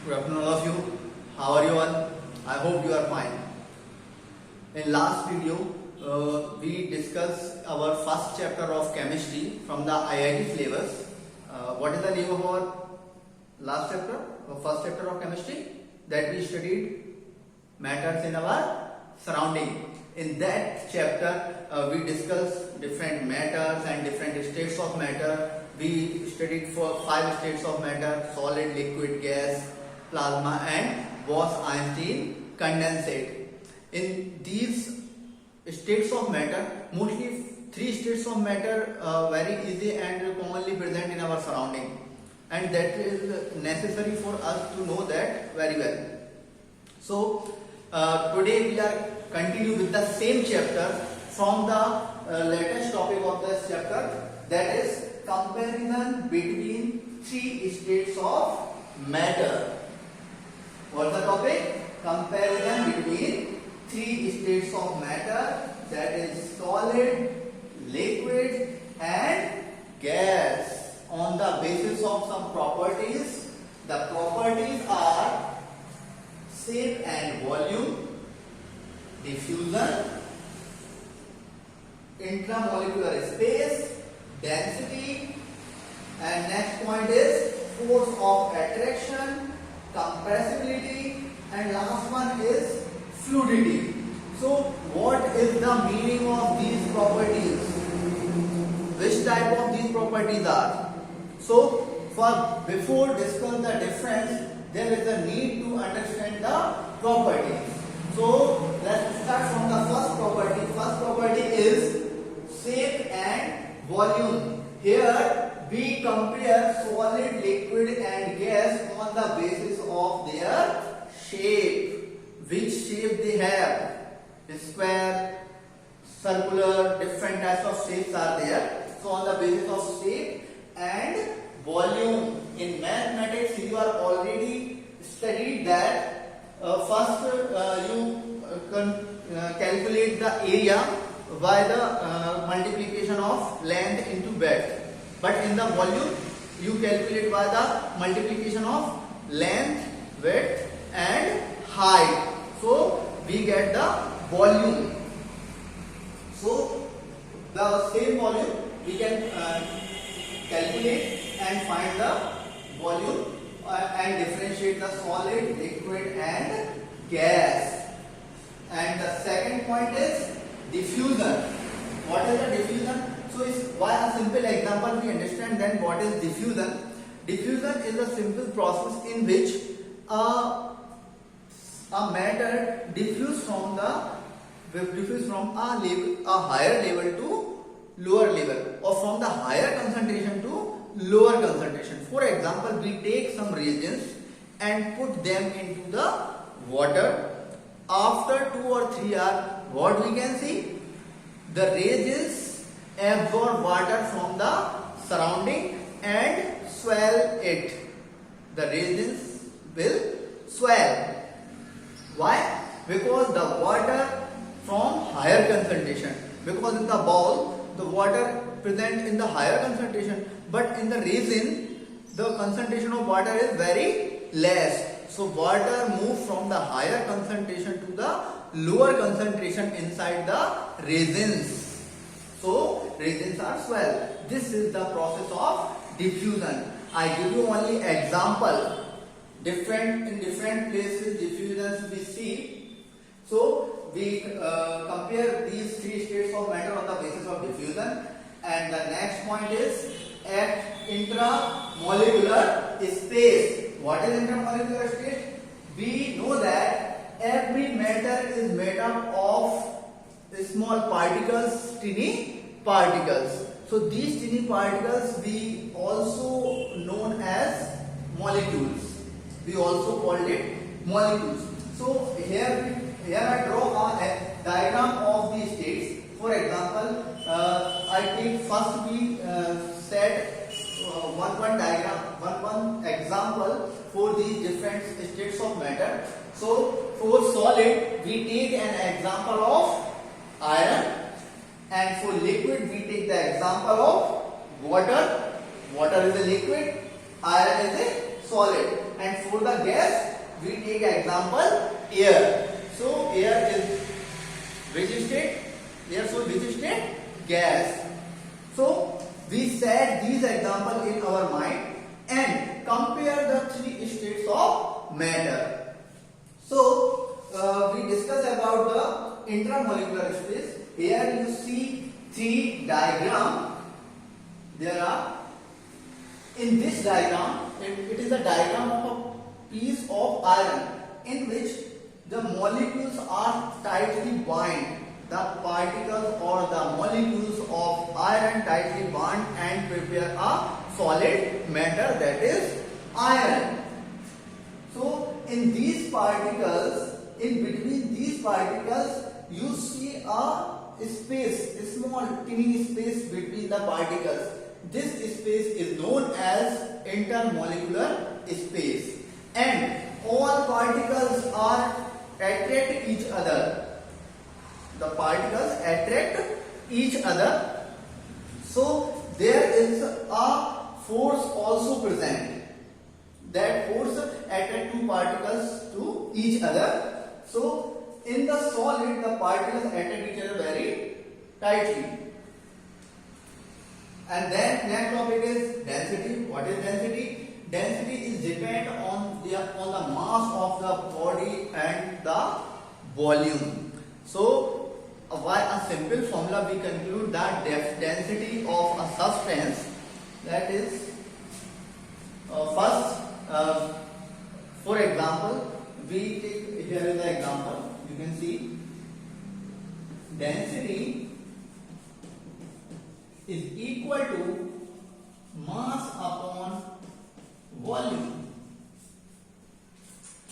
Good afternoon all of you. How are you all? I hope you are fine. In last video, we discussed our first chapter of chemistry from the IIT syllabus. What is the name of our last chapter? Our first chapter of chemistry that we studied matters in our surrounding. In that chapter, we discussed different matters and different states of matter. We studied for 5 states of matter: solid, liquid, gas, plasma and Bose-Einstein condensate. In these states of matter, mostly 3 states of matter very easy and commonly present in our surrounding, and that is necessary for us to know that very well. So today we are continue with the same chapter from the latest topic of this chapter, that is comparison between 3 states of matter. What's the topic? Comparison between 3 states of matter, that is solid, liquid and gas, on the basis of some properties. The properties are shape and volume, diffusion, intramolecular space, density, and next point is force of attraction, compressibility, and last one is fluidity. So what is the meaning of these properties? Which type of these properties are? So before discuss the difference, there is a need to understand the properties. So let's start from the first property. First property is shape and volume. Here we compare solid, liquid and gas on the basis of their shape. Which shape they have? Square, circular, different types of shapes are there. So on the basis of shape and volume. In mathematics you are already studied that first you calculate the area by the multiplication of length into breadth, but in the volume you calculate by the multiplication of length, width and height. So we get the volume. So the same volume we can calculate and find the volume and differentiate the solid, liquid and gas. And the second point is diffusion. What is the diffusion? So by a simple example we understand then what is diffusion. Diffusion is a simple process in which a matter diffuse from a higher level to lower level, or from the higher concentration to lower concentration. For example, we take some reagents and put them into the water. After 2 or 3 hours, what we can see? The reagents absorb water from the surrounding and swell it. The reagents will swell. Why? Because the water from higher concentration. Because in the bowl, the water present in the higher concentration, but in the resin, the concentration of water is very less. So water moves from the higher concentration to the lower concentration inside the resins. So resins are swell. This is the process of diffusion. I give you only example. In different places diffusions we see. So we compare these 3 states of matter on the basis of diffusion. And the next point is at intramolecular space. What is intramolecular space? We know that every matter is made up of small particles, tiny particles. So these tiny particles we also known as molecules. We also called it molecules. So here I draw a diagram of these states. For example, I take first we set one example for these different states of matter. So for solid we take an example of iron, and for liquid we take the example of water. Water is a liquid, iron is a solid, and for the gas we take example air. So air is which state? Air, so which state? Gas. So we set these examples in our mind and compare the three states of matter. So we discuss about the intermolecular space. Here you see three diagram. There are, in this diagram, it is a diagram of a piece of iron in which the molecules are tightly bound. The particles or the molecules of iron tightly bound and prepare a solid matter, that is iron. So in these particles, in between these particles, you see a space, a small tiny space between the particles. This space is known as intermolecular space, and all particles are attract each other. The particles attract each other. So there is a force also present. That force attract two particles to each other. So in the solid, the particles attract each other very tightly. And then next topic is density. What is density? Density is depend on the mass of the body and the volume. So by a simple formula we conclude that density of a substance, that is first for example, we take, here is the example, you can see density is equal to mass upon volume.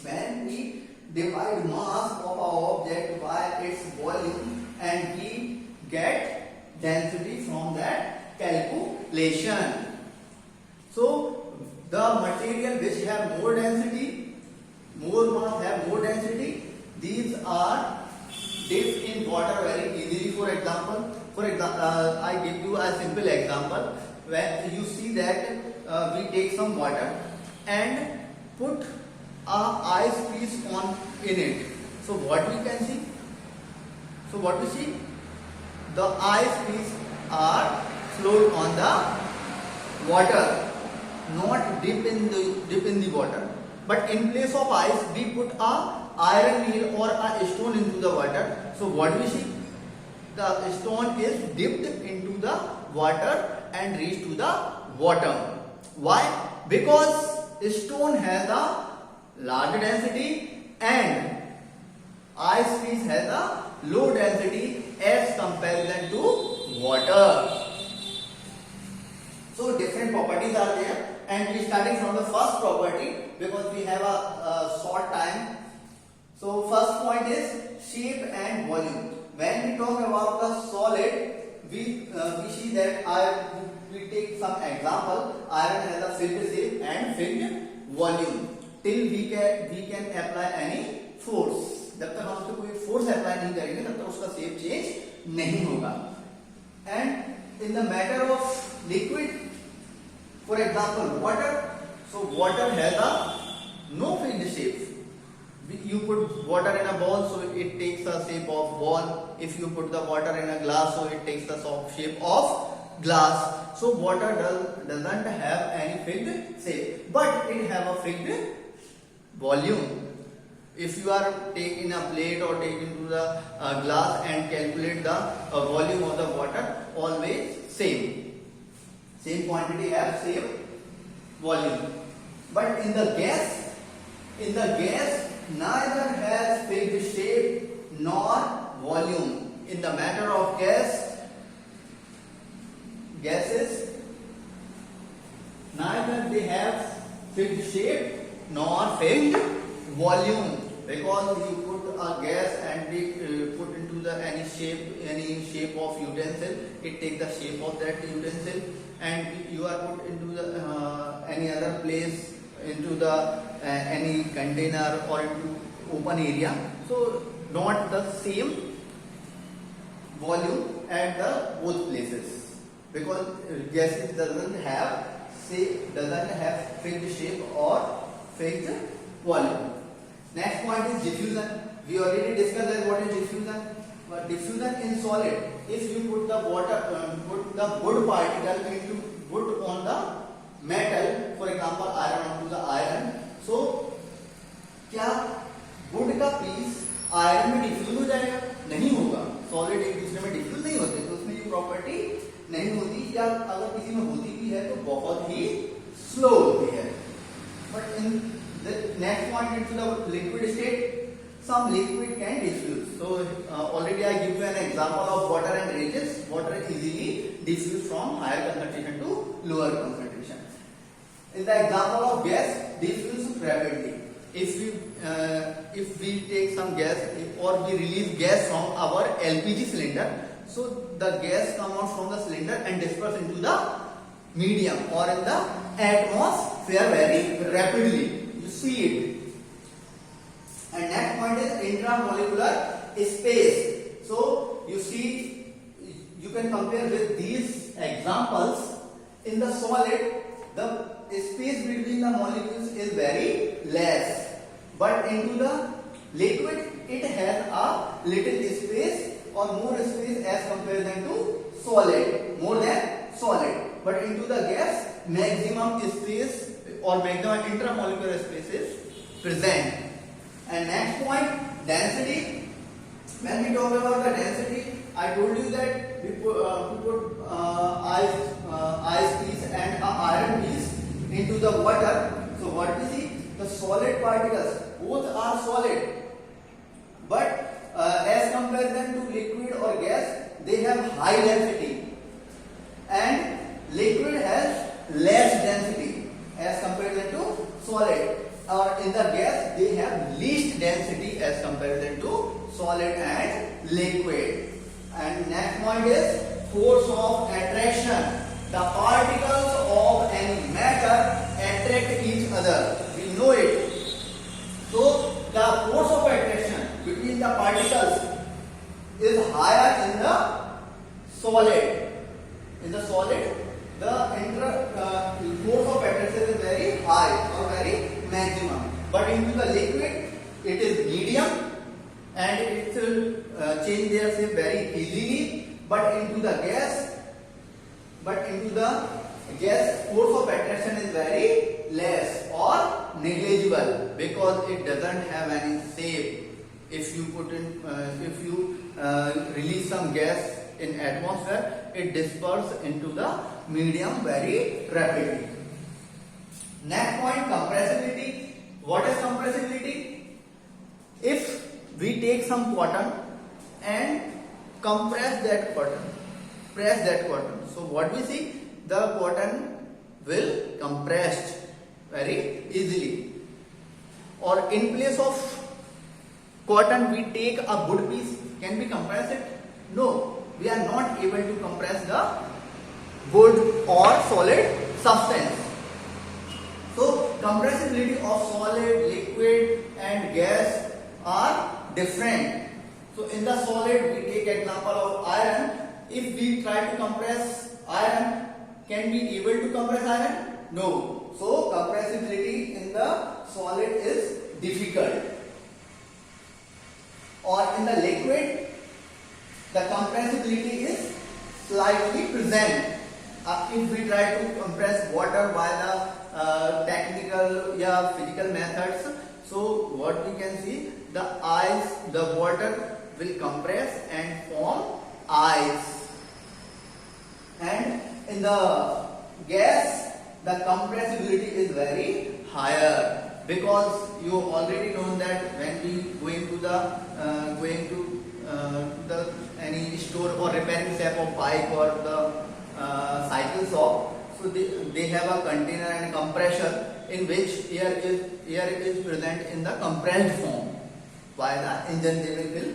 When we divide mass of our object by its volume, and we get density from that calculation. So the material which have more density, more mass have more density, these are dipped in water very easily. For example, I give you a simple example. When you see that we take some water and put a ice piece on in it. So what we can see? So what we see? The ice piece are float on the water, not dip in the water. But in place of ice, we put a iron nail or a stone into the water. So what we see? The stone is dipped into the water and reached to the bottom. Why? Because stone has a large density and ice piece has a low density as comparison to water. So different properties are there, and we starting from the first property because we have a short time. So first point is shape and volume. When we talk about the solid, we see that we take some example. Iron has a fixed shape and fixed volume. Till we can apply any force. जब तक हम उसको कोई force apply नहीं करेंगे तब तक उसका शेप चेंज नहीं होगा. And in the matter of liquid, for example water, so water has a no fixed shape. You put water in a bowl, so it takes the shape of ball. If you put the water in a glass, so it takes the shape of glass. So water doesn't have any fixed shape, but it have a fixed volume. If you are taking a plate or taking to the glass and calculate the volume of the water, always same quantity have same volume. But in the gas neither has fixed shape nor volume. In the matter of gases, neither they have fixed shape nor fixed volume, because you put a gas and we put into the any shape of utensil, it take the shape of that utensil, and you are put into the any other place, into the any container or into open area, so not the same volume at the both places, because gases doesn't have fixed shape or fixed volume. Next point is diffusion. We already discussed that what is diffusion. But diffusion in solid, if you put the wood particle into wood on the metal, for example iron onto the iron, so क्या wood का piece iron में diffuse हो जाएगा? नहीं होगा. Solid एक दूसरे में डिफ्यूज नहीं होते, तो उसमें ये प्रॉपर्टी नहीं होती, या अगर किसी में होती भी है तो बहुत ही स्लो होती है. But in the next point into the liquid state, some liquid can diffuse. So already I give you an example of water and reagents. Water easily diffuse from higher concentration to lower concentration. In the example of gas, diffuse rapidly. If we take some gas or we release gas from our LPG cylinder, so the gas come out from the cylinder and disperse into the medium or in the atmosphere very rapidly. You see it. And next point is intramolecular space. So you see, you can compare with these examples. In the solid, the space between the molecules is very less, but into the liquid it has a little space or more space as compared to solid, more than solid. But into the gas, maximum space or maximum intramolecular space is present. And next point, density. When we talk about the density, I told you that we put ice piece and a iron piece into the water. So what we see, the solid particles, both are solid, but as compared them to liquid or gas, they have high density, and liquid has less density as compared them to solid. Or in the gas, they have least density as compared to solid and liquid. And next point is force of attraction. The particles of any matter attract each other. We know it. So the force of attraction between the particles is higher in the solid. In the solid, the force of attraction is very high or very maximum. But into the liquid, it is medium and it will change their shape very easily. But into the gas, force of attraction is very less or negligible because it doesn't have any shape. If you release some gas in atmosphere, it disperses into the medium very rapidly. Next point, compressibility. What is compressibility? If we take some cotton and compress that cotton, press that cotton, so what we see, the cotton will compressed very easily. Or in place of cotton we take a wood piece, can we compress it? No, we are not able to compress the wood or solid substance. So compressibility of solid, liquid and gas are different. So in the solid, we take example of iron. If we try to compress iron, can we able to compress iron? No. So compressibility in the solid is difficult. Or in the liquid, the compressibility is slightly present. If we try to compress water by the technical or physical methods, so what we can see, the water will compress and form ice. And in the gas, the compressibility is very higher, because you already know that when we going to the any store or repairing shop of bike or the cycle shop, so they have a container and compressor in which air is present in the compressed form. By the engine they will fill.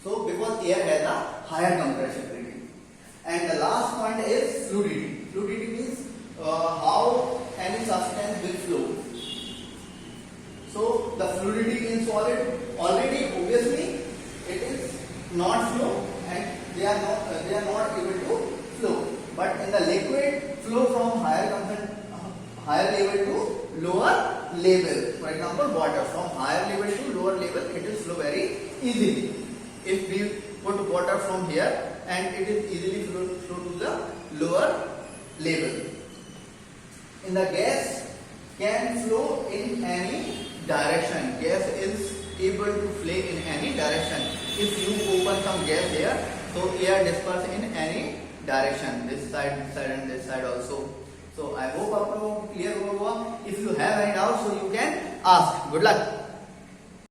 So because air has a higher compressibility. And the last point is fluidity. Fluidity means how any substance will flow. So the fluidity in solid, already obviously it is not flow and they are not able to flow. But in the liquid, flow from higher level to lower level. For example, water from higher level to lower level, it will flow very easily. If we put water from here and it is easily flow to the lower level. In the gas can flow in any direction. Gas is able to flow in any direction. If you open some gas here, so air disperse in any direction, this side and this side also. So I hope आपको clear होगा. If you have any doubt, so you can ask. Good luck.